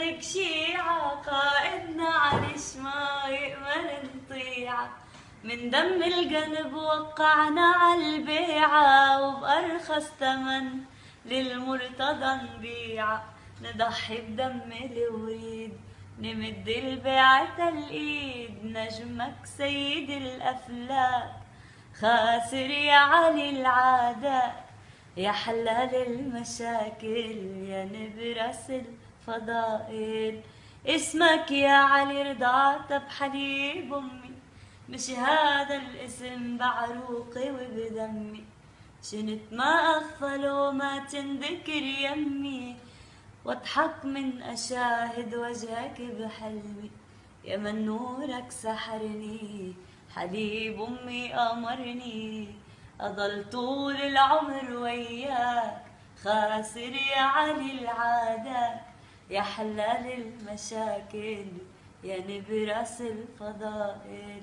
صدق شيعة قائدنا علش ما يأمن نطيعه، من دم القلب وقعنا عالبيعة وبأرخص تمن للمرتضى نبيعه، نضحي بدم الوريد نمد البيعة الإيد، نجمك سيد الأفلاك خاسر يا علي العادات، يا حلال المشاكل يا نبرس الفضائل، اسمك يا علي رضعت بحليب أمي، مش هذا الاسم بعروقي وبدمي، شنت ما أغفل وما تنذكر يمي، واضحك من أشاهد وجهك بحلمي، يا من نورك سحرني حليب أمي أمرني، أضل طول العمر وياك خاسر يا علي العادات، يا حلال المشاكل يا نبرس الفضائل.